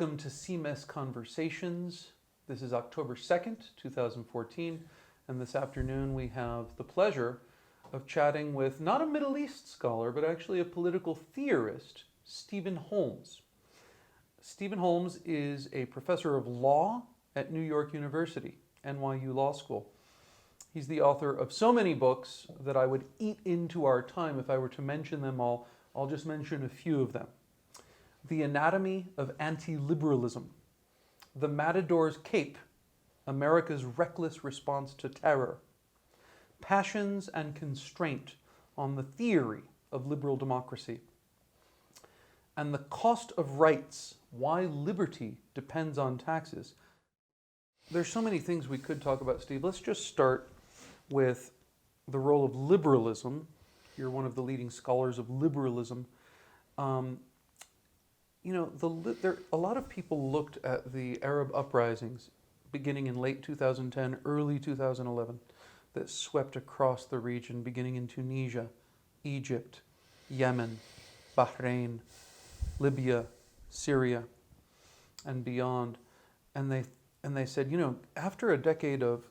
welcome to CMES Conversations. This is October 2nd, 2014, and this afternoon we have the pleasure of chatting with not a Middle East scholar, but actually a political theorist, Stephen Holmes. Stephen Holmes is a professor of law at New York University, NYU Law School. He's the author of so many books that I would eat into our time if I were to mention them all. I'll just mention a few of them. The Anatomy of Antiliberalism, The Matadors Cape, America's Reckless Response to Terror, Passions and Constraint on the Theory of Liberal Democracy, and The Cost of Rights, Why Liberty Depends on Taxes. There's so many things we could talk about, Steve. Let's just start with the role of liberalism. You're one of the leading scholars of liberalism. A lot of people looked at the Arab uprisings beginning in late 2010, early 2011, that swept across the region, beginning in Tunisia, Egypt, Yemen, Bahrain, Libya, Syria, and beyond. And they said, after a decade of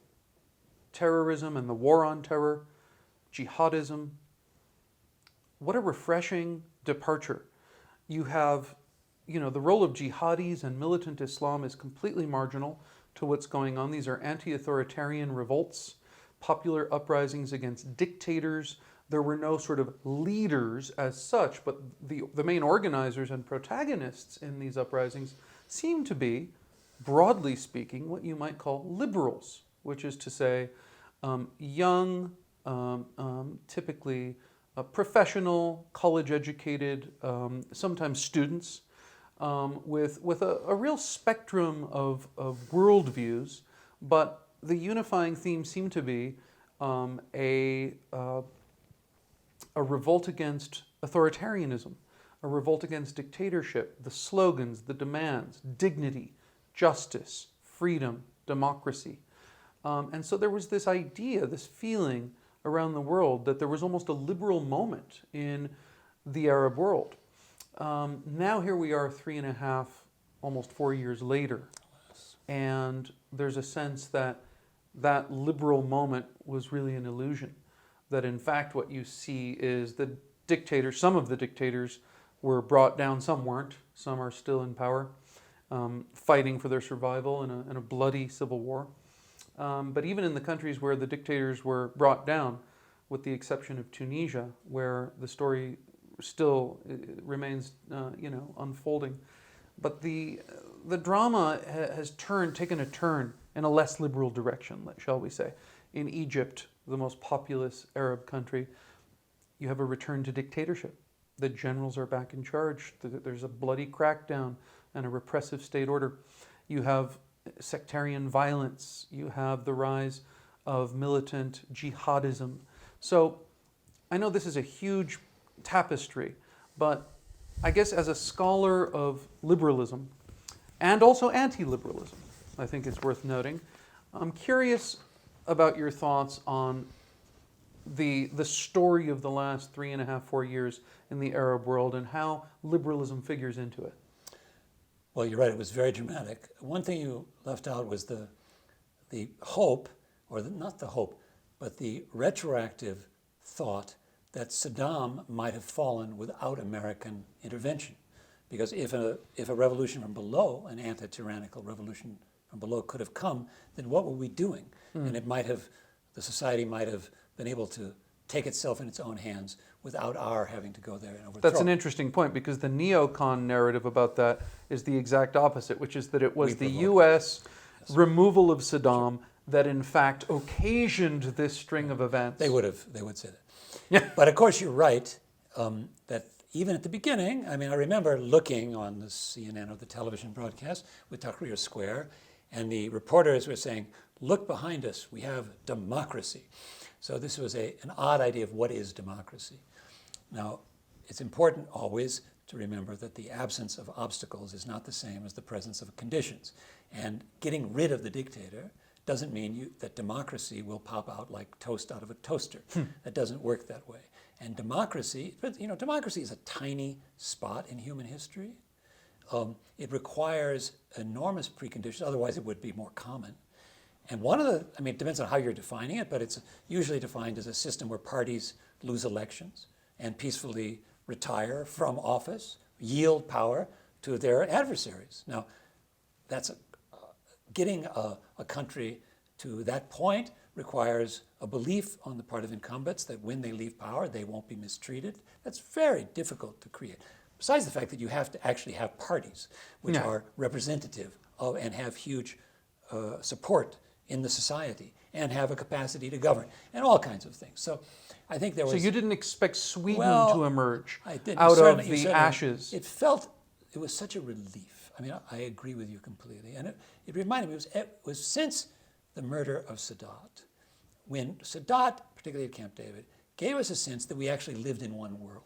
terrorism and the war on terror, jihadism, what a refreshing departure. You have the role of jihadis and militant Islam is completely marginal to what's going on. These are anti-authoritarian revolts, popular uprisings against dictators. There were no sort of leaders as such, but the main organizers and protagonists in these uprisings seem to be, broadly speaking, what you might call liberals, which is to say young, typically professional, college-educated, sometimes students, with a real spectrum of worldviews, but the unifying theme seemed to be a revolt against authoritarianism, a revolt against dictatorship, the slogans, the demands, dignity, justice, freedom, democracy. And so there was this idea, this feeling around the world that there was almost a liberal moment in the Arab world. Now here we are 3.5, almost 4 years later, and there's a sense that that liberal moment was really an illusion. That in fact what you see is the dictators, some of the dictators were brought down, some weren't, some are still in power, fighting for their survival in a bloody civil war. But even in the countries where the dictators were brought down, with the exception of Tunisia, where the story still remains, unfolding. But the drama has taken a turn in a less liberal direction, shall we say. In Egypt, the most populous Arab country, you have a return to dictatorship. The generals are back in charge. There's a bloody crackdown and a repressive state order. You have sectarian violence. You have the rise of militant jihadism. So I know this is a huge tapestry, but I guess as a scholar of liberalism and also anti-liberalism, I think it's worth noting, I'm curious about your thoughts on the story of the last 3.5, 4 years in the Arab world and how liberalism figures into it. Well, you're right, it was very dramatic. One thing you left out was the hope, or not the hope, but the retroactive thought that Saddam might have fallen without American intervention. Because if a revolution from below, an anti-tyrannical revolution from below could have come, then what were we doing? And the society might have been able to take itself in its own hands without our having to go there and overthrow. That's an interesting point, because the neocon narrative about that is the exact opposite, which is that it was the U.S. removal of Saddam that in fact occasioned this string of events. They would say that. Yeah. But of course you're right, that even at the beginning, I remember looking on the CNN or the television broadcast with Tahrir Square, and the reporters were saying, look behind us, we have democracy. So this was an odd idea of what is democracy. Now, it's important always to remember that the absence of obstacles is not the same as the presence of conditions. And getting rid of the dictator doesn't mean that democracy will pop out like toast out of a toaster. That doesn't work that way. And democracy, democracy is a tiny spot in human history. it requires enormous preconditions, otherwise it would be more common. And one of the, I mean, it depends on how you're defining it, but it's usually defined as a system where parties lose elections and peacefully retire from office, yield power to their adversaries. Now, that's getting a country to that point requires a belief on the part of incumbents that when they leave power, they won't be mistreated. That's very difficult to create. Besides the fact that you have to actually have parties which are representative of and have huge support in the society and have a capacity to govern and all kinds of things. So I think there was... So you didn't expect Sweden to emerge I out of the ashes? It was such a relief. I mean, I agree with you completely. And it reminded me, it was since the murder of Sadat, when Sadat, particularly at Camp David, gave us a sense that we actually lived in one world,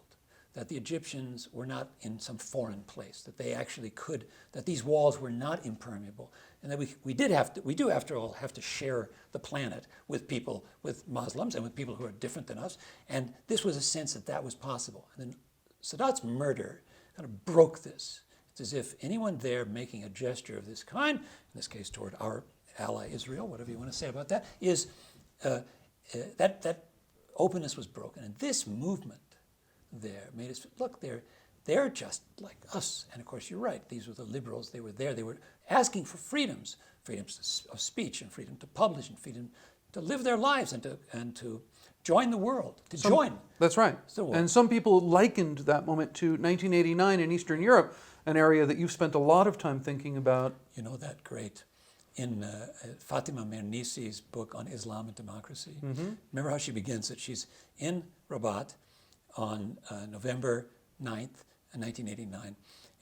that the Egyptians were not in some foreign place, that they actually could, that these walls were not impermeable, and that we do after all have to share the planet with people, with Muslims and with people who are different than us, and this was a sense that that was possible. And then Sadat's murder kind of broke this. It's as if anyone there making a gesture of this kind, in this case toward our ally Israel, whatever you want to say about that, is that openness was broken. And this movement there made us look, they're just like us. And of course, you're right. These were the liberals. They were there. They were asking for freedoms of speech and freedom to publish and freedom to live their lives and to join the world, join. That's right. And some people likened that moment to 1989 in Eastern Europe, an area that you've spent a lot of time thinking about. You know that great. In Fatima Mernisi's book on Islam and democracy, remember how she begins it? She's in Rabat on November 9th, 1989,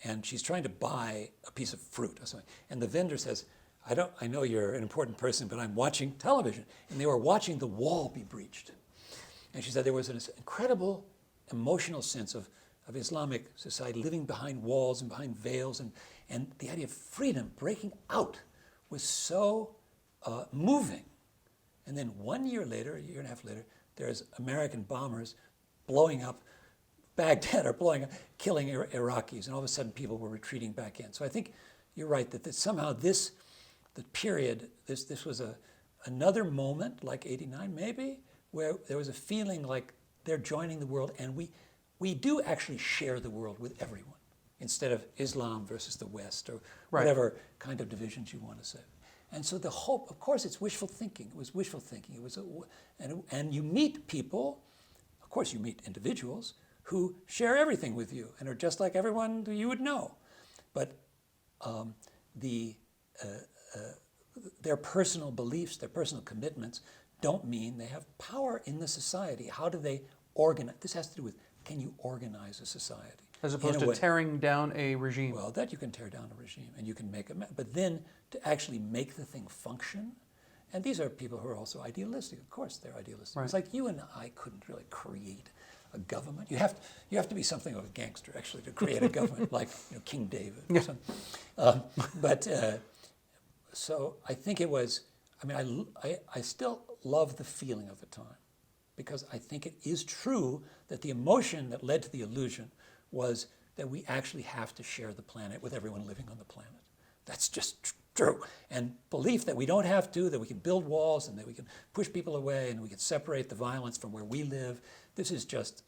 and she's trying to buy a piece of fruit or something. And the vendor says, I know you're an important person, but I'm watching television. And they were watching the wall be breached. And she said there was this incredible emotional sense of Islamic society living behind walls and behind veils, and the idea of freedom breaking out was so moving. And then 1 year later, a year and a half later, there's American bombers blowing up Baghdad or killing Iraqis, and all of a sudden people were retreating back in. So I think you're right that somehow the period, this was another moment, like 89 maybe, where there was a feeling like they're joining the world, and we do actually share the world with everyone, instead of Islam versus the West or whatever kind of divisions you want to say. And so the hope, of course, it's wishful thinking. It was wishful thinking. It was, and you meet people, of course, you meet individuals who share everything with you and are just like everyone you would know. But their personal beliefs, their personal commitments don't mean they have power in the society. How do they organize? This has to do with, can you organize a society? As opposed to tearing down a regime. Well, that you can tear down a regime and you can make but then to actually make the thing function, and these are people who are also idealistic. Of course, they're idealistic. Right. It's like you and I couldn't really create a government. You have to be something of a gangster actually to create a government, like King David or something. So I think it was. I mean, I still love the feeling of the time, because I think it is true that the emotion that led to the illusion was that we actually have to share the planet with everyone living on the planet. That's just true. And belief that we don't have to, that we can build walls and that we can push people away and we can separate the violence from where we live, this is just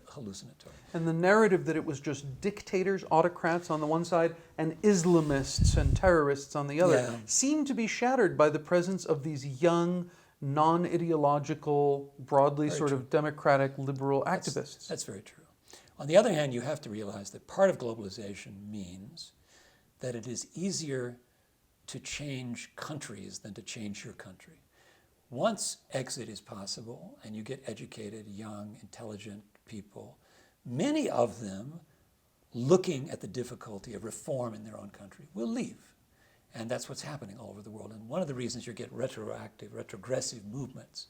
hallucinatory. And the narrative that it was just dictators, autocrats on the one side, and Islamists and terrorists on the other seemed to be shattered by the presence of these young, non-ideological, broadly of democratic, liberal activists. That's very true. On the other hand, you have to realize that part of globalization means that it is easier to change countries than to change your country. Once exit is possible and you get educated, young, intelligent people, many of them, looking at the difficulty of reform in their own country, will leave. And that's what's happening all over the world. And one of the reasons you get retrogressive movements,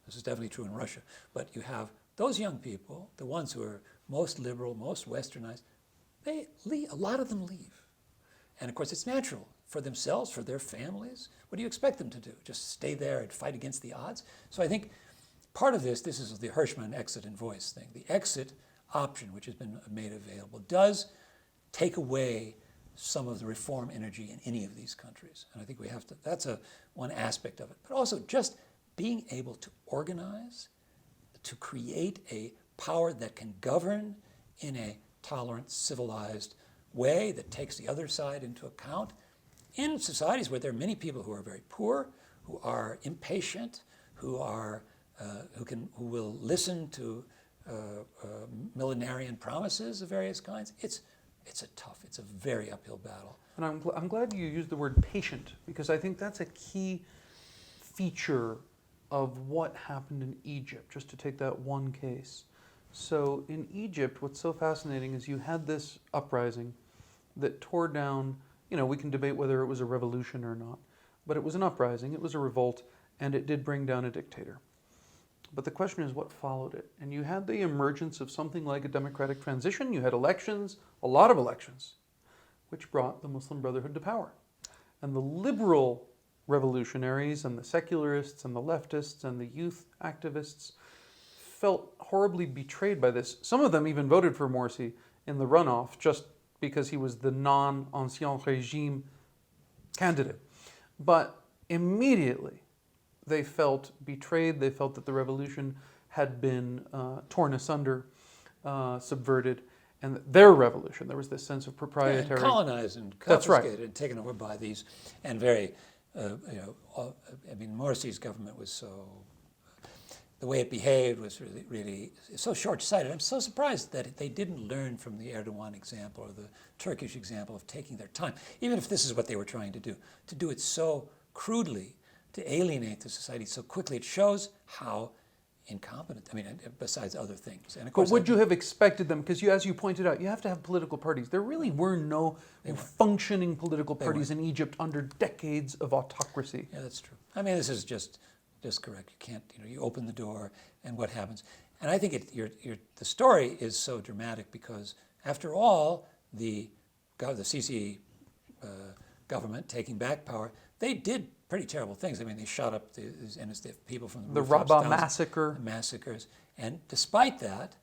this is definitely true in Russia, but you have those young people, the ones who are most liberal, most westernized, they leave. A lot of them leave. And of course, it's natural for themselves, for their families. What do you expect them to do? Just stay there and fight against the odds? So I think part of this is the Hirschman exit and voice thing. The exit option, which has been made available, does take away some of the reform energy in any of these countries. And I think we have to, that's one aspect of it. But also just being able to organize, to create a power that can govern in a tolerant, civilized way that takes the other side into account in societies where there are many people who are very poor, who are impatient, who will listen to millenarian promises of various kinds. It's a very uphill battle. And I'm glad you used the word patient, because I think that's a key feature of what happened in Egypt, just to take that one case. So in Egypt, what's so fascinating is you had this uprising that tore down, we can debate whether it was a revolution or not, but it was an uprising, it was a revolt, and it did bring down a dictator. But the question is what followed it. And you had the emergence of something like a democratic transition. You had elections, a lot of elections, which brought the Muslim Brotherhood to power. And the liberal revolutionaries and the secularists and the leftists and the youth activists felt horribly betrayed by this. Some of them even voted for Morsi in the runoff just because he was the non-ancien régime candidate. But immediately, they felt betrayed. They felt that the revolution had been torn asunder, subverted, and that their revolution, there was this sense of proprietary... and colonized and confiscated and taken over by these, and very, Morsi's government was so... The way it behaved was really so short-sighted. I'm so surprised that they didn't learn from the Erdogan example or the Turkish example of taking their time, even if this is what they were trying to do it so crudely, to alienate the society so quickly. It shows how incompetent, besides other things. And of course, but would you have expected them, because as you pointed out, you have to have political parties. There really were no functioning political parties in Egypt under decades of autocracy. Yeah, that's true. This is just correct. You can't, you open the door and what happens. And I think the story is so dramatic because, after all, the Sisi government taking back power, they did pretty terrible things. They shot up the people from the rooftops, Rabah massacre. Massacres. And despite that,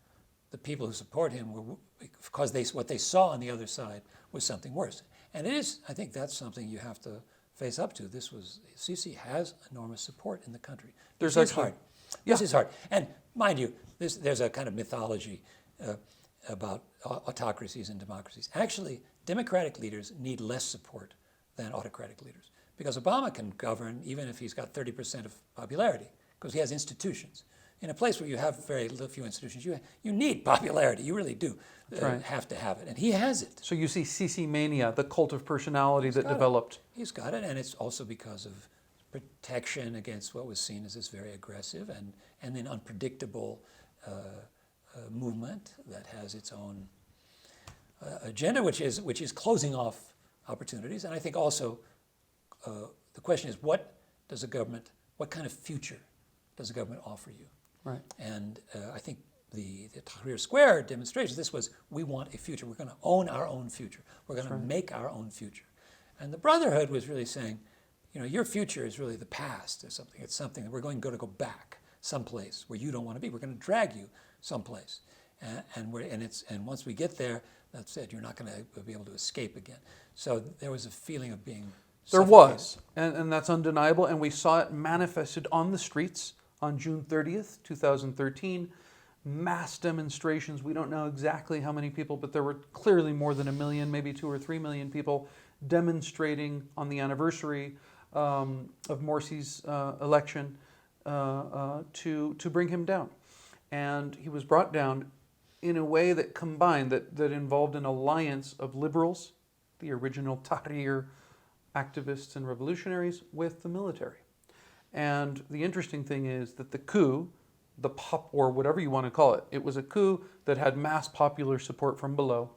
the people who support him were, because what they saw on the other side was something worse. And I think that's something you have to face up to. Sisi has enormous support in the country. This is hard. This is hard. And mind you, there's a kind of mythology about autocracies and democracies. Actually, democratic leaders need less support than autocratic leaders. Because Obama can govern even if he's got 30% of popularity, because he has institutions. In a place where you have very few institutions, you need popularity. You really do have to have it. And he has it. So you see Sisi mania, the cult of personality that developed. He's got it, and it's also because of protection against what was seen as this very aggressive and then unpredictable movement that has its own agenda, which is closing off opportunities. And I think also the question is, what kind of future does the government offer you? Right. And I think the Tahrir Square demonstration, this was, we want a future. We're going to own our own future. We're going to make our own future. And the Brotherhood was really saying, your future is really the past or something. It's something that we're going to go back someplace where you don't want to be. We're going to drag you someplace. And once we get there, that's it. You're not going to be able to escape again. So there was a feeling of being There was, and that's undeniable, and we saw it manifested on the streets on June 30th, 2013. Mass demonstrations. We don't know exactly how many people, but there were clearly more than 1 million, maybe 2 or 3 million people demonstrating on the anniversary of Morsi's election to bring him down. And he was brought down in a way that combined, that involved an alliance of liberals, the original Tahrir activists and revolutionaries, with the military. And the interesting thing is that the coup, the pop war, whatever you want to call it, it was a coup that had mass popular support from below.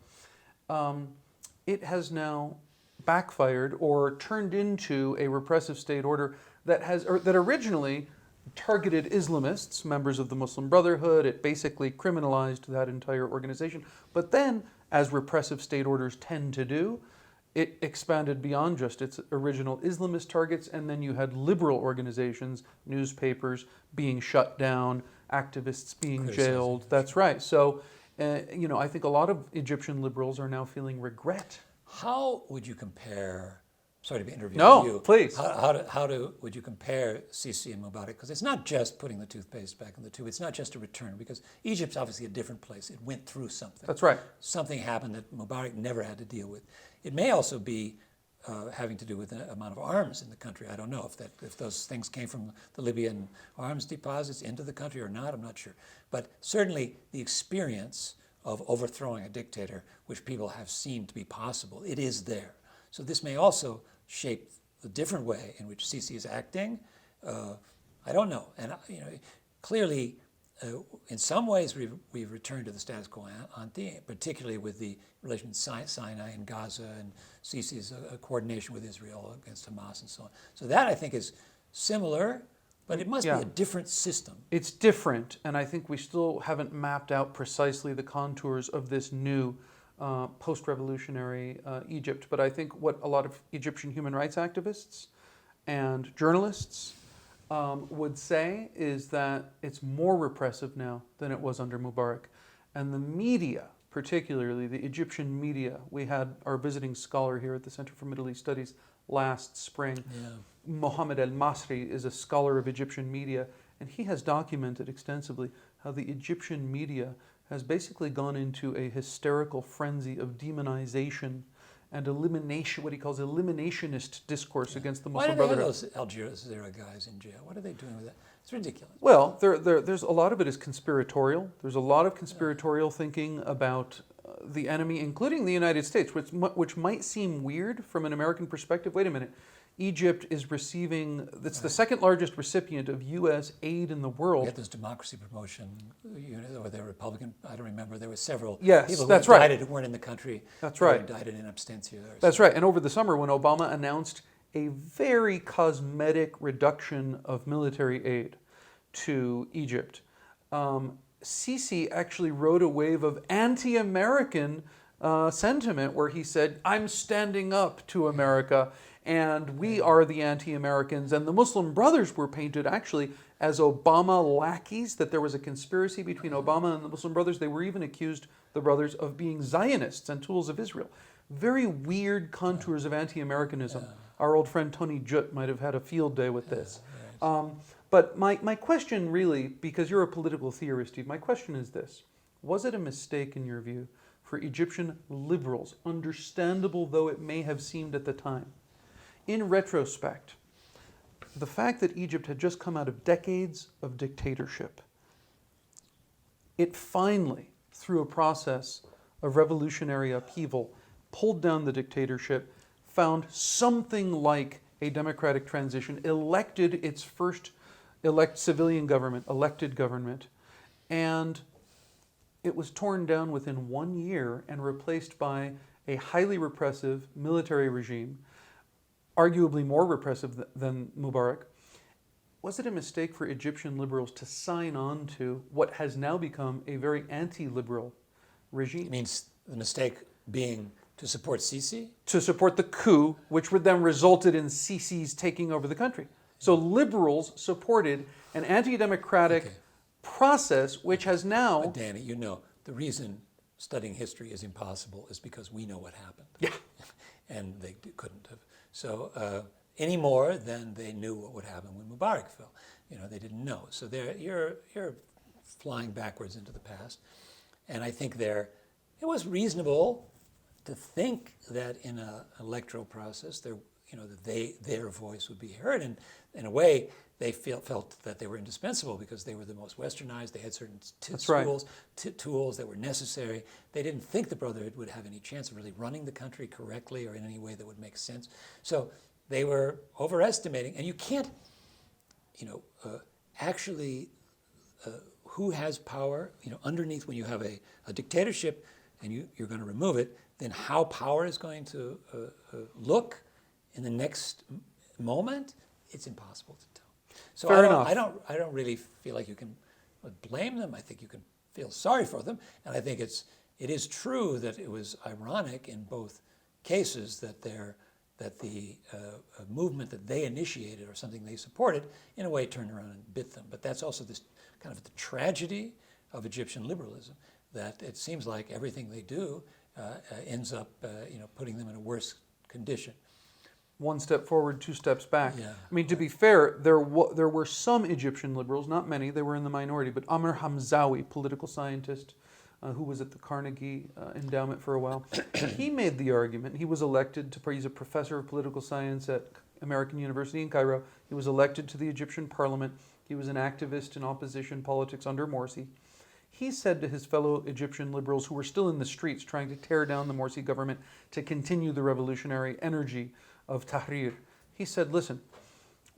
It has now backfired or turned into a repressive state order that originally targeted Islamists, members of the Muslim Brotherhood. It basically criminalized that entire organization. But then, as repressive state orders tend to do, it expanded beyond just its original Islamist targets, and then you had liberal organizations, newspapers being shut down, activists being jailed. That's right. So, I think a lot of Egyptian liberals are now feeling regret How would you compare? Sorry to be interviewing No, you. please. Would you compare Sisi and Mubarak? Because it's not just putting the toothpaste back in the tube. It's not just a return. Because Egypt's obviously a different place. It went through something. That's right. Something happened that Mubarak never had to deal with. It may also be having to do with the amount of arms in the country. I don't know if those things came from the Libyan arms deposits into the country or not. I'm not sure. But certainly the experience of overthrowing a dictator, which people have seen to be possible, it is there. So this may also shape the different way in which Sisi is acting. I don't know. And clearly, in some ways, we've returned to the status quo ante, particularly with the relation to Sinai and Gaza and Sisi's coordination with Israel against Hamas and so on. So that, I think, is similar, but it must be a different system. It's different, and I think we still haven't mapped out precisely the contours of this new post-revolutionary Egypt. But I think what a lot of Egyptian human rights activists and journalists would say is that it's more repressive now than it was under Mubarak. And the media, particularly the Egyptian media, we had our visiting scholar here at the Center for Middle East Studies last spring. Yeah. Mohammed El-Masri is a scholar of Egyptian media, and he has documented extensively how the Egyptian media has basically gone into a hysterical frenzy of demonization and elimination, what he calls eliminationist discourse against the Muslim Brotherhood. Why do they have those Al Jazeera guys in jail? What are they doing with that? It's ridiculous. Well, there's a lot of it is conspiratorial. There's a lot of conspiratorial thinking about the enemy, including the United States, which might seem weird from an American perspective. Wait a minute. Egypt is receiving, it's the second largest recipient of U.S. aid in the world. We had this democracy promotion unit, or the Republican, I don't remember, there were several that's people who right. died who weren't in the country. That's right. Who died in absentia. That's right. And over the summer when Obama announced a very cosmetic reduction of military aid to Egypt, Sisi actually rode a wave of anti-American sentiment where he said, I'm standing up to America, and we are the anti-Americans. And the Muslim Brothers were painted actually as Obama lackeys, that there was a conspiracy between Obama and the Muslim Brothers. They were even accused, the brothers, of being Zionists and tools of Israel. Very weird contours of anti-Americanism. Our old friend Tony Jutt might have had a field day with this. But my question really, because you're a political theorist, Steve, my question is this. Was it a mistake, in your view, for Egyptian liberals, understandable though it may have seemed at the time, in retrospect, the fact that Egypt had just come out of decades of dictatorship, it finally, through a process of revolutionary upheaval, pulled down the dictatorship, found something like a democratic transition, elected its first civilian government, elected government, and it was torn down within 1 year and replaced by a highly repressive military regime, arguably more repressive than Mubarak. Was it a mistake for Egyptian liberals to sign on to what has now become a very anti-liberal regime? It means the mistake being to support Sisi? To support the coup, which would then resulted in Sisi's taking over the country. So liberals supported an anti-democratic process, which has now... But Danny, you know, the reason studying history is impossible is because we know what happened. Yeah. And they couldn't have. So any more than they knew what would happen when Mubarak fell. You know, they didn't know. So you're flying backwards into the past. And I think it was reasonable to think that in an electoral process, their voice would be heard. And in a way, they felt that they were indispensable because they were the most westernized. They had certain tools that were necessary. They didn't think the Brotherhood would have any chance of really running the country correctly or in any way that would make sense. So they were overestimating. And you can't, who has power, underneath when you have a dictatorship and you're going to remove it, then how power is going to look in the next moment, it's impossible to tell. So I don't really feel like you can blame them. I think you can feel sorry for them, and I think it is true that it was ironic in both cases that the movement that they initiated or something they supported in a way turned around and bit them. But that's also this kind of the tragedy of Egyptian liberalism, that it seems like everything they do ends up putting them in a worse condition. One step forward, two steps back. Yeah. I mean, to be fair, there were some Egyptian liberals, not many, they were in the minority, but Amr Hamzawi, political scientist, who was at the Carnegie Endowment for a while, he made the argument. He was elected he's a professor of political science at American University in Cairo. He was elected to the Egyptian parliament. He was an activist in opposition politics under Morsi. He said to his fellow Egyptian liberals who were still in the streets trying to tear down the Morsi government to continue the revolutionary energy of Tahrir, he said, listen,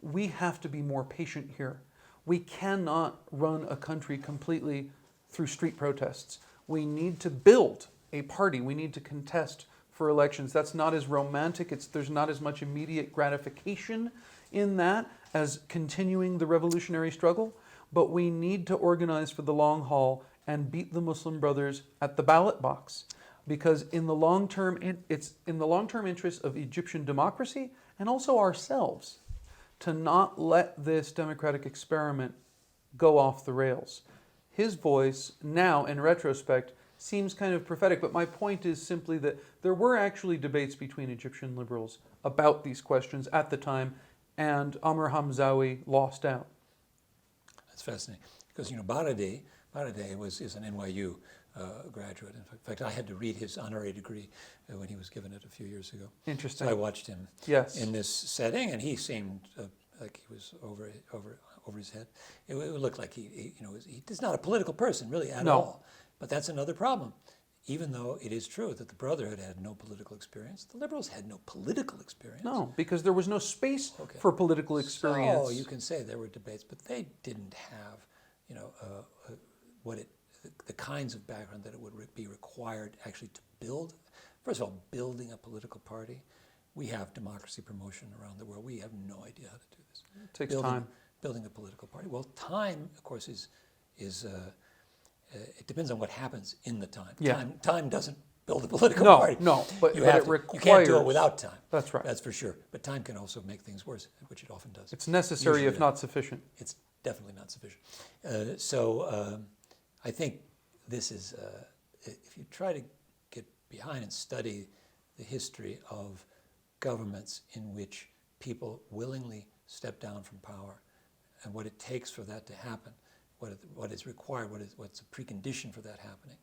we have to be more patient here. We cannot run a country completely through street protests. We need to build a party. We need to contest for elections. That's not as romantic. There's not as much immediate gratification in that as continuing the revolutionary struggle. But we need to organize for the long haul and beat the Muslim Brothers at the ballot box. Because in the long term, it's in the long-term interest of Egyptian democracy and also ourselves to not let this democratic experiment go off the rails. His voice now, in retrospect, seems kind of prophetic, but my point is simply that there were actually debates between Egyptian liberals about these questions at the time, and Amr Hamzawi lost out. That's fascinating, because Baradei is an NYU graduate. In fact, I had to read his honorary degree when he was given it a few years ago. Interesting. So I watched him in this setting, and he seemed like he was over his head. It looked like he's not a political person really at all. But that's another problem. Even though it is true that the Brotherhood had no political experience, the liberals had no political experience. No, because there was no space for political experience. So you can say there were debates, but they didn't have, the kinds of background that it would be required actually to build. First of all, building a political party. We have democracy promotion around the world. We have no idea how to do this. It takes time. Building a political party. Well, time, of course, is it depends on what happens in the time. Yeah. Time doesn't build a political party. No, but you requires. You can't do it without time. That's right. That's for sure. But time can also make things worse, which it often does. It's necessary if not sufficient. It's definitely not sufficient. I think this is, if you try to get behind and study the history of governments in which people willingly step down from power and what it takes for that to happen, what is required, what's a precondition for that happening,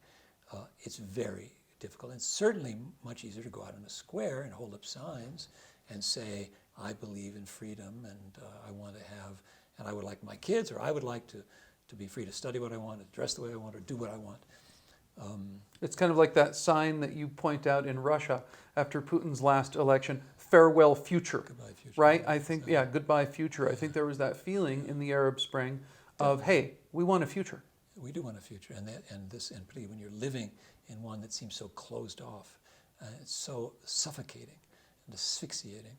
it's very difficult. And certainly much easier to go out in a square and hold up signs and say, I believe in freedom and I want to have, and I would like my kids, or I would like to be free to study what I want, to dress the way I want, or do what I want. It's kind of like that sign that you point out in Russia after Putin's last election, farewell future. Goodbye future. Right? I think, goodbye future. I think there was that feeling in the Arab Spring of, hey, we want a future. We do want a future, and particularly when you're living in one that seems so closed off, it's so suffocating and asphyxiating,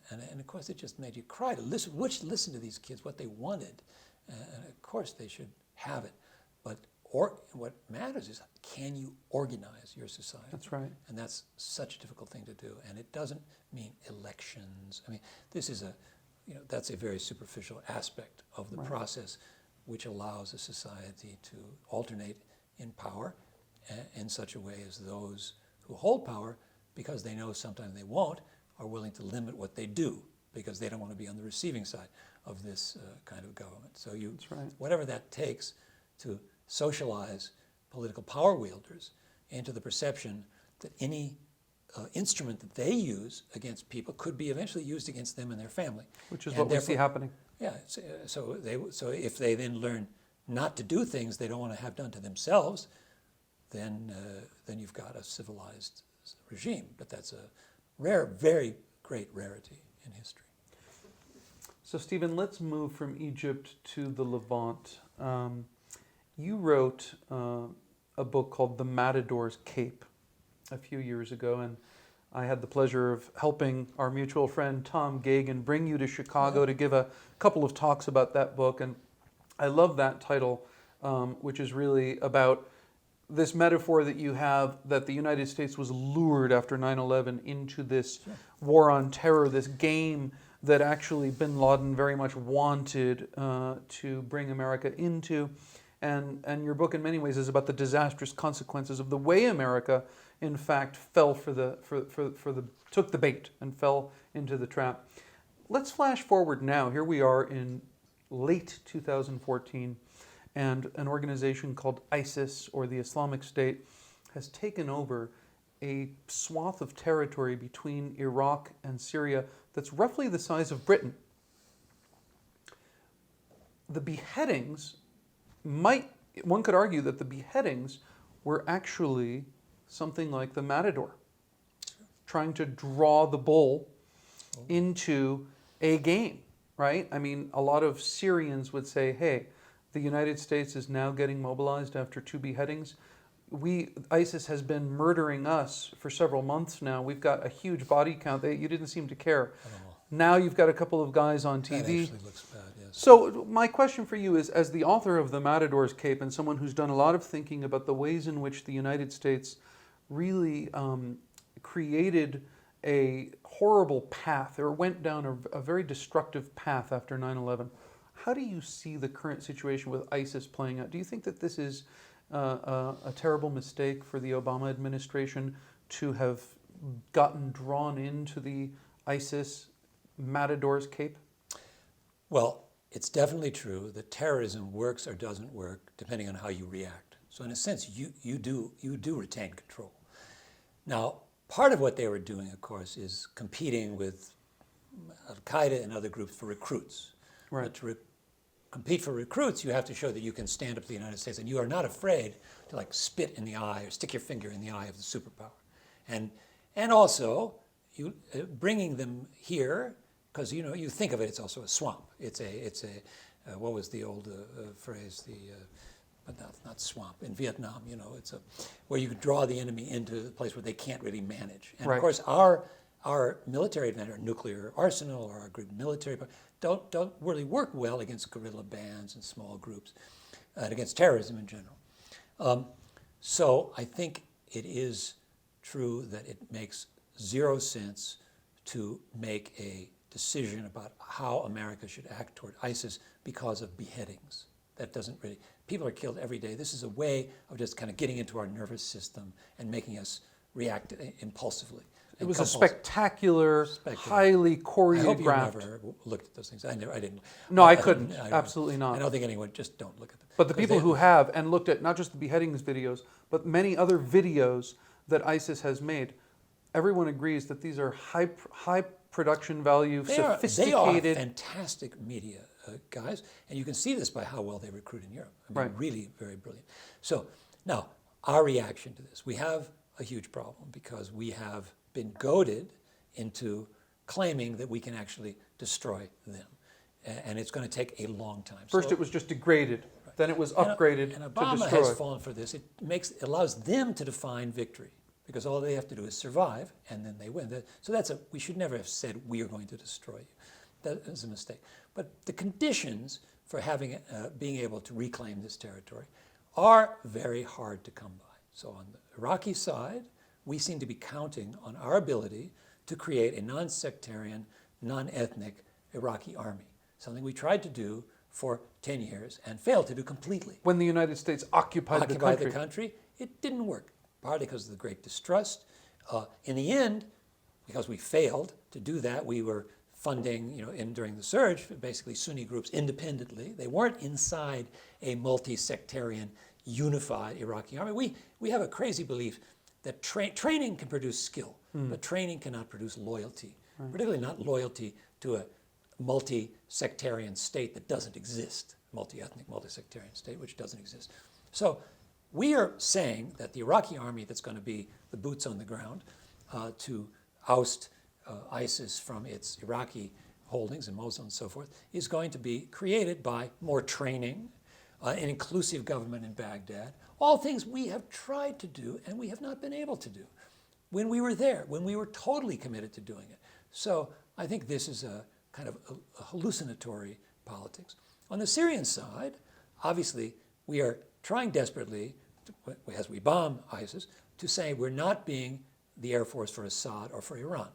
and of course it just made you cry to listen to these kids, what they wanted, and of course they should have it, but what matters is, can you organize your society? That's right. And that's such a difficult thing to do, and it doesn't mean elections. I mean, this is that's a very superficial aspect of the process, which allows a society to alternate in power in such a way as those who hold power, because they know sometimes they won't, are willing to limit what they do because they don't want to be on the receiving side of this kind of government. So That's right. whatever that takes to socialize political power wielders into the perception that any instrument that they use against people could be eventually used against them and their family. Which is what we see happening. Yeah, so if they then learn not to do things they don't want to have done to themselves, then you've got a civilized regime. But that's a rare, very great rarity in history. So Stephen, let's move from Egypt to the Levant. You wrote a book called The Matadors Cape a few years ago, and I had the pleasure of helping our mutual friend Tom Gagan bring you to Chicago to give a couple of talks about that book. And I love that title, which is really about this metaphor that you have that the United States was lured after 9/11 into this war on terror, this game that actually bin Laden very much wanted to bring America into. And your book in many ways is about the disastrous consequences of the way America in fact, fell took the bait and fell into the trap. Let's flash forward now. Here we are in late 2014, and an organization called ISIS, or the Islamic State, has taken over a swath of territory between Iraq and Syria that's roughly the size of Britain. The beheadings one could argue that the beheadings were actually something like the Matador, trying to draw the bull into a game, right? I mean, a lot of Syrians would say, hey, the United States is now getting mobilized after 2 beheadings. ISIS has been murdering us for several months now. We've got a huge body count. You didn't seem to care. Now you've got a couple of guys on TV. That actually looks bad, yes. So my question for you is, as the author of the Matadors Cape and someone who's done a lot of thinking about the ways in which the United States really created a horrible path, or went down a very destructive path after 9/11, how do you see the current situation with ISIS playing out? Do you think that this is a terrible mistake for the Obama administration to have gotten drawn into the ISIS Matadors Cape? Well, it's definitely true that terrorism works or doesn't work depending on how you react. So in a sense, you do retain control. Now, part of what they were doing, of course, is competing with Al-Qaeda and other groups for recruits. Right. But to compete for recruits, you have to show that you can stand up to the United States and you are not afraid to spit in the eye or stick your finger in the eye of the superpower. And also, you bringing them here, because you think of it, it's also a swamp. It's a what was the old phrase? But not swamp. In Vietnam, it's where you draw the enemy into a place where they can't really manage. And right. Of course, our military advantage, our nuclear arsenal, or our good military don't really work well against guerrilla bands and small groups, and against terrorism in general. So I think it is true that it makes zero sense to make a decision about how America should act toward ISIS because of beheadings. That doesn't really, people are killed every day. This is a way of just kind of getting into our nervous system and making us react impulsively. It was a spectacular, highly choreographed. I hope you never looked at those things. I didn't. No, I couldn't. Absolutely not. I don't think anyone, just don't look at them. But the people who have, and looked at not just the beheadings videos, but many other videos that ISIS has made, everyone agrees that these are high production value, sophisticated. They are fantastic media guys, and you can see this by how well they recruit in Europe. I mean, right. Really very brilliant. So now, our reaction to this. We have a huge problem because we have been goaded into claiming that we can actually destroy them. And it's going to take a long time. First it was just degraded, right. Then it was upgraded and to Obama destroy. has fallen for this. It allows them to define victory, because all they have to do is survive, and then they win. So we should never have said, we are going to destroy you. That is a mistake. But the conditions for being able to reclaim this territory are very hard to come by. So on the Iraqi side, we seem to be counting on our ability to create a non-sectarian, non-ethnic Iraqi army, something we tried to do for 10 years and failed to do completely. When the United States occupied the country, it didn't work, partly because of the great distrust. In the end, because we failed to do that, we were funding, during the surge, basically Sunni groups independently. They weren't inside a multi-sectarian, unified Iraqi army. We have a crazy belief that training can produce skill, but training cannot produce loyalty, right. Particularly not loyalty to a multi-sectarian state that doesn't exist, multi-ethnic, multi-sectarian state which doesn't exist. So we are saying that the Iraqi army that's going to be the boots on the ground to oust ISIS from its Iraqi holdings in Mosul and so forth is going to be created by more training, an inclusive government in Baghdad, all things we have tried to do and we have not been able to do when we were there, when we were totally committed to doing it. So I think this is a kind of a hallucinatory politics. On the Syrian side, obviously, we are trying desperately, as we bomb ISIS, to say we're not being the Air Force for Assad or for Iran.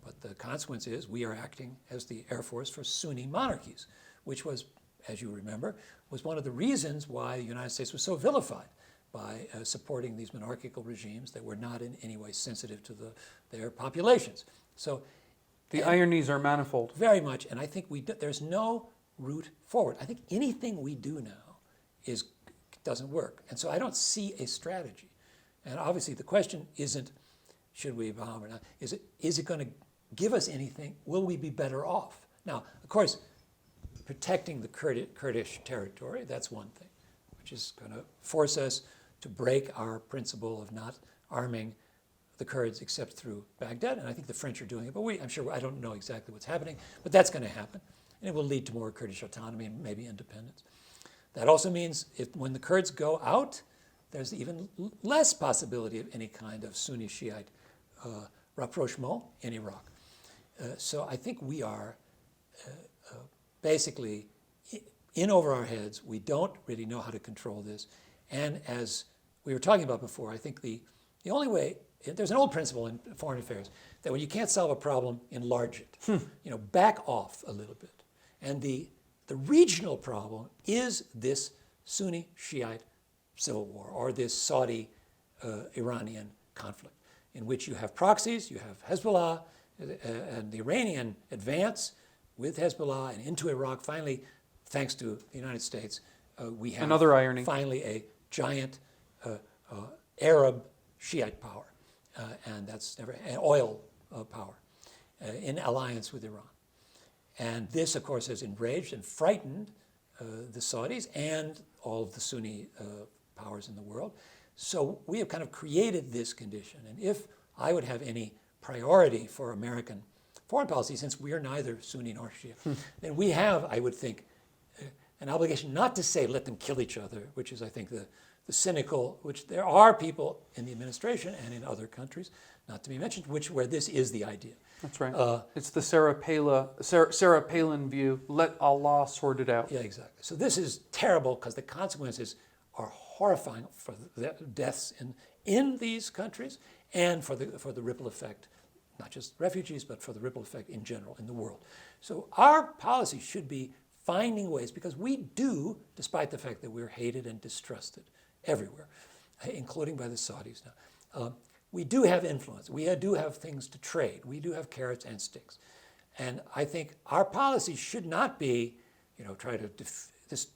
But the consequence is we are acting as the Air Force for Sunni monarchies, which was, as you remember, was one of the reasons why the United States was so vilified by supporting these monarchical regimes that were not in any way sensitive to their populations. So The ironies are manifold. very much, and I think there's no route forward. I think anything we do now doesn't work. And so I don't see a strategy. And obviously the question isn't, should we bomb or not? Is it going to give us anything? Will we be better off? Now, of course, protecting the Kurdish territory, that's one thing, which is going to force us to break our principle of not arming the Kurds except through Baghdad. And I think the French are doing it, but I don't know exactly what's happening, but that's going to happen. And it will lead to more Kurdish autonomy and maybe independence. That also means when the Kurds go out, there's even less possibility of any kind of Sunni Shiite rapprochement in Iraq. So I think we are basically in over our heads. We don't really know how to control this. And as we were talking about before, I think the only way, there's an old principle in foreign affairs that when you can't solve a problem, enlarge it. Back off a little bit. And the regional problem is this Sunni Shiite civil war, or this Saudi-Iranian conflict, in which you have proxies, you have Hezbollah, and the Iranian advance with Hezbollah and into Iraq. Finally, thanks to the United States, we have another irony. Finally a giant Arab Shiite power, and that's never an oil power in alliance with Iran. And this, of course, has enraged and frightened the Saudis and all of the Sunni powers in the world. So we have kind of created this condition. And if I would have any priority for American foreign policy, since we are neither Sunni nor Shia, then we have, I would think, an obligation not to say let them kill each other, which is, I think, the cynical, which there are people in the administration and in other countries, not to be mentioned, where this is the idea. That's right. It's the Sarah Palin view, let Allah sort it out. Yeah, exactly. So this is terrible because the consequences are horrifying for the deaths in these countries and for the ripple effect, not just refugees, but for the ripple effect in general in the world. So our policy should be finding ways, because we do, despite the fact that we're hated and distrusted everywhere, including by the Saudis now, we do have influence. We do have things to trade. We do have carrots and sticks. And I think our policy should not be, try to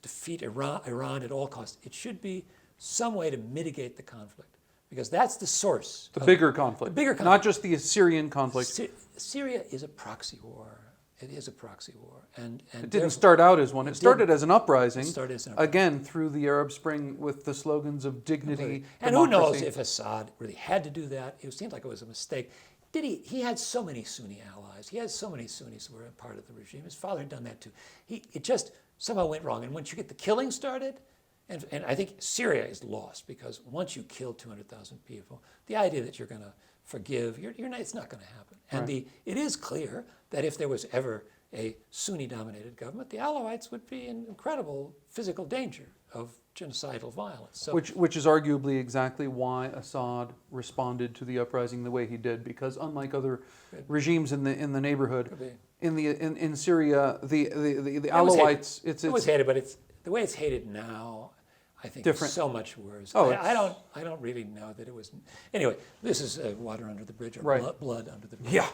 defeat Iran at all costs. It should be some way to mitigate the conflict, because that's the source. The bigger conflict. Not just the Syrian conflict. Syria is a proxy war. It is a proxy war. And it didn't start out as one. It started as an uprising. Again, through the Arab Spring with the slogans of dignity, and who knows if Assad really had to do that. It seemed like it was a mistake. He had so many Sunni allies. He had so many Sunnis who were a part of the regime. His father had done that too. It just somehow went wrong. And once you get the killing started, and I think Syria is lost, because once you kill 200,000 people, the idea that you're going to forgive, it's not going to happen. And right. It is clear that if there was ever a Sunni-dominated government, the Alawites would be in incredible physical danger of genocidal violence. So, which is arguably exactly why Assad responded to the uprising the way he did, because unlike other regimes in the neighborhood, in Syria, the Alawites, it was hated, but the way it's hated now, I think, different. Is so much worse. Oh, I don't really know that it was. Anyway, this is water under the bridge, or right. blood under the bridge. Yeah.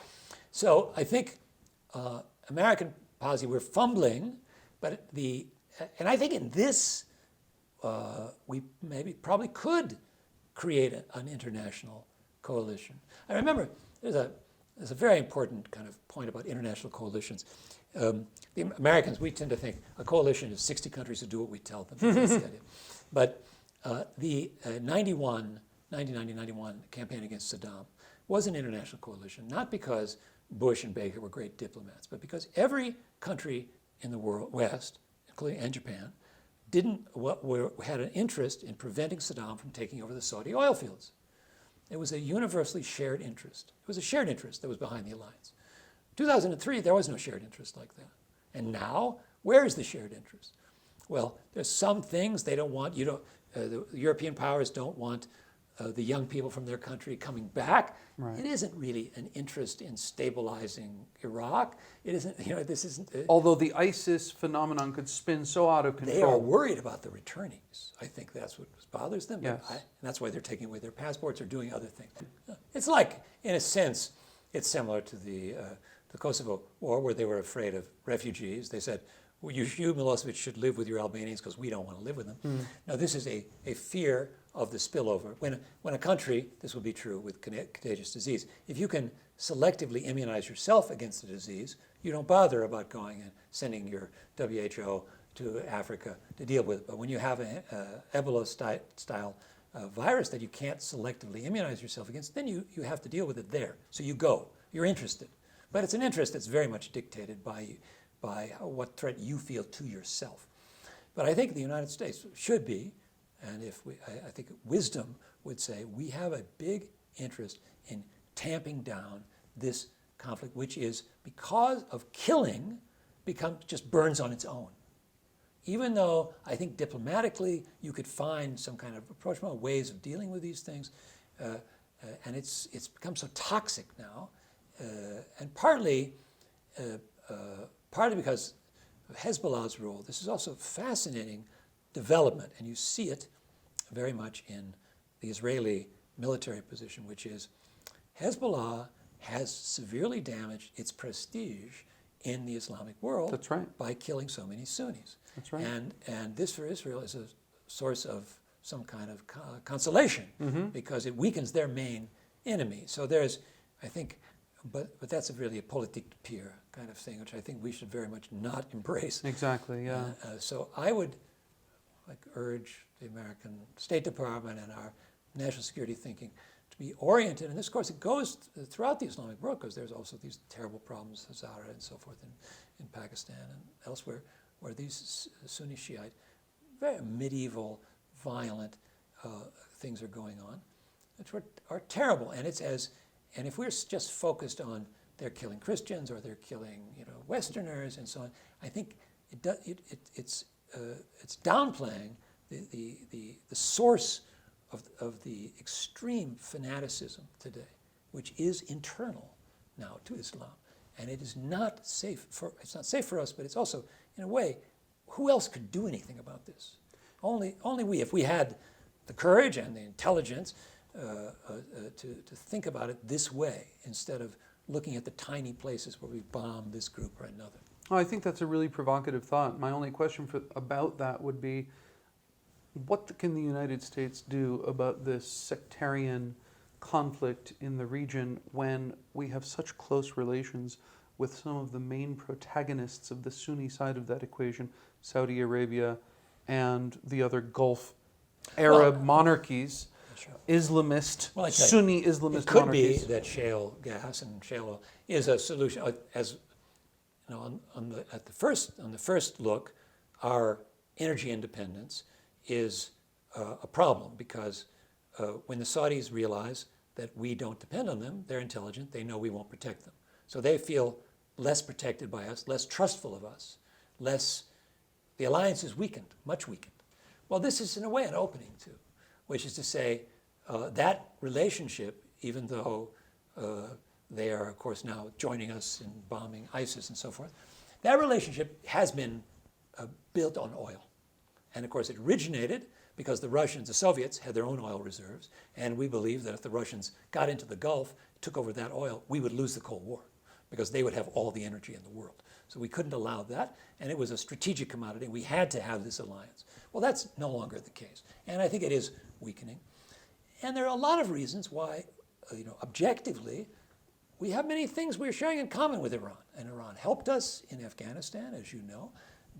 So I think American policy, we're fumbling, but and I think in this we probably could create an international coalition. I remember there's a very important kind of point about international coalitions. The Americans, we tend to think a coalition is 60 countries who do what we tell them. That's the idea. But the 1990-91 campaign against Saddam was an international coalition, not because Bush and Baker were great diplomats, but because every country in the world, West, including and Japan, had an interest in preventing Saddam from taking over the Saudi oil fields. It was a universally shared interest. It was a shared interest that was behind the alliance. 2003, there was no shared interest like that. And now, where is the shared interest? Well, there's some things they don't want. The European powers don't want the young people from their country coming back. Right. It isn't really an interest in stabilizing Iraq. It isn't, this isn't. Although the ISIS phenomenon could spin so out of control. They are worried about the returnees. I think that's what bothers them. Yes. And that's why they're taking away their passports or doing other things. It's like, in a sense, it's similar to the Kosovo War, where they were afraid of refugees. They said, well, you Milosevic should live with your Albanians because we don't want to live with them. Now, this is a fear of the spillover. When a country, this will be true with contagious disease, if you can selectively immunize yourself against the disease, you don't bother about going and sending your WHO to Africa to deal with it. But when you have an Ebola-style virus that you can't selectively immunize yourself against, then you have to deal with it there. So you go. You're interested. But it's an interest that's very much dictated by what threat you feel to yourself. But I think the United States should be, and I think wisdom would say, we have a big interest in tamping down this conflict, which is, because of killing, just burns on its own. Even though I think diplomatically you could find some kind of approachable ways of dealing with these things, and it's become so toxic now, and partly because of Hezbollah's role. This is also a fascinating development, and you see it very much in the Israeli military position, which is Hezbollah has severely damaged its prestige in the Islamic world. That's right. By killing so many Sunnis. That's right. And this for Israel is a source of some kind of consolation, because it weakens their main enemy. So there's, I think, but that's really a politique de pire kind of thing, which I think we should very much not embrace. Exactly, yeah. So I would urge the American State Department and our national security thinking to be oriented, and this, of course, it goes throughout the Islamic world, because there's also these terrible problems, Hazara and so forth, in Pakistan and elsewhere, where these Sunni Shiite, very medieval, violent things are going on, which are terrible. And and if we're just focused on they're killing Christians or they're killing Westerners and so on, I think it's downplaying the source of the extreme fanaticism today, which is internal now to Islam, and it is not safe it's not safe for us, but it's also, in a way, who else could do anything about this? Only we. If we had the courage and the intelligence to think about it this way, instead of looking at the tiny places where we bomb this group or another. Oh, I think that's a really provocative thought. My only question about that would be, what can the United States do about this sectarian conflict in the region when we have such close relations with some of the main protagonists of the Sunni side of that equation, Saudi Arabia and the other Gulf Arab monarchies, Sure. Islamist, It Sunni Islamist could monarchies? be that shale gas and shale oil is a solution. As on the first look, our energy independence is a problem, because when the Saudis realize that we don't depend on them, they're intelligent, they know we won't protect them. So they feel less protected by us, less trustful of us, the alliance is weakened, much weakened. Well, this is in a way an opening too, which is to say that relationship, even though they are, of course, now joining us in bombing ISIS and so forth, that relationship has been built on oil. And of course, it originated because the Russians, the Soviets, had their own oil reserves, and we believed that if the Russians got into the Gulf, took over that oil, we would lose the Cold War, because they would have all the energy in the world. So we couldn't allow that, and it was a strategic commodity. We had to have this alliance. Well, that's no longer the case, and I think it is weakening. And there are a lot of reasons why, objectively, we have many things we're sharing in common with Iran, and Iran helped us in Afghanistan, as you know.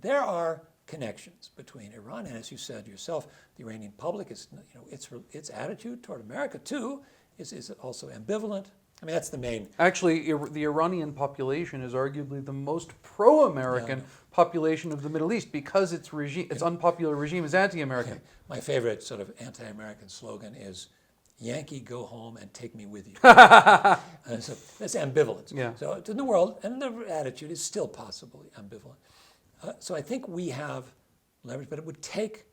There are connections between Iran and, as you said yourself, the Iranian public is, its attitude toward America too is also ambivalent. I mean, that's the main. Actually, the Iranian population is arguably the most pro-American population of the Middle East, because its unpopular regime is anti-American. Okay. My favorite sort of anti-American slogan is, "Yankee, go home and take me with you." So that's ambivalence. Yeah. So in the world, and the attitude is still possibly ambivalent. So I think we have leverage, but it would take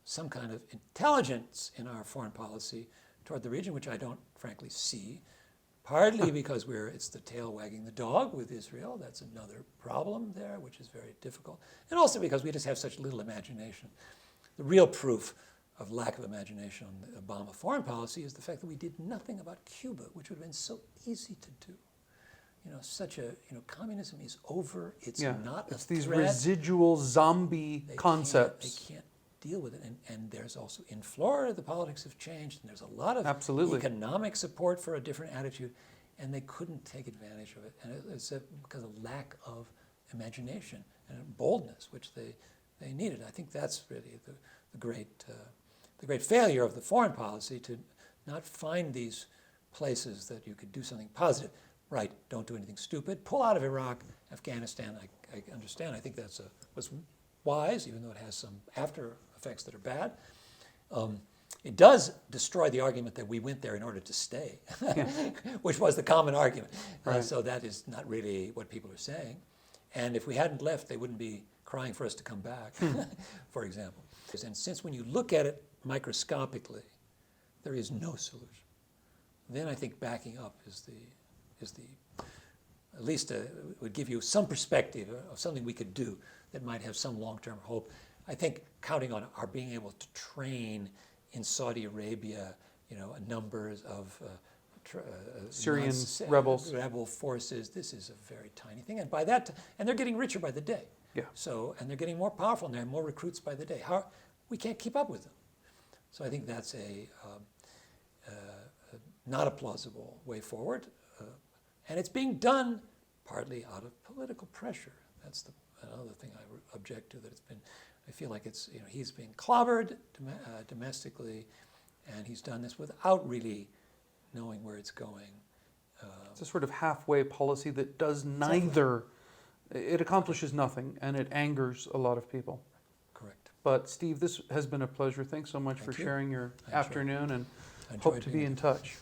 some kind of intelligence in our foreign policy toward the region, which I don't frankly see. Partly because it's the tail wagging the dog with Israel. That's another problem there, which is very difficult. And also because we just have such little imagination. The real proof of lack of imagination on the Obama foreign policy is the fact that we did nothing about Cuba, which would have been so easy to do. Communism is over. It's not a It's these threat. residual zombie concepts. They can't deal with it. And there's also, in Florida, the politics have changed, and there's a lot of Absolutely. economic support for a different attitude, and they couldn't take advantage of it. And it's because of lack of imagination and boldness, which they needed. I think that's really the great failure of the foreign policy, to not find these places that you could do something positive. Right, don't do anything stupid. Pull out of Iraq, Afghanistan. I understand. I think was wise, even though it has some after effects that are bad. It does destroy the argument that we went there in order to stay, which was the common argument. Right. So that is not really what people are saying. And if we hadn't left, they wouldn't be crying for us to come back, for example. And since when you look at it microscopically, there is no solution, then I think backing up is at least would give you some perspective of something we could do that might have some long-term hope. I think counting on our being able to train in Saudi Arabia, numbers of Syrian rebels. Rebel forces. This is a very tiny thing, and and they're getting richer by the day. Yeah. So, and they're getting more powerful, and they have more recruits by the day. We can't keep up with them. So I think that's not a plausible way forward. And it's being done partly out of political pressure. That's another thing I object to. I feel like he's being clobbered domestically, and he's done this without really knowing where it's going. It's a sort of halfway policy that does neither. It accomplishes nothing, and it angers a lot of people. Correct. But Steve, this has been a pleasure. Thanks so much for sharing your afternoon, and hope to be in touch.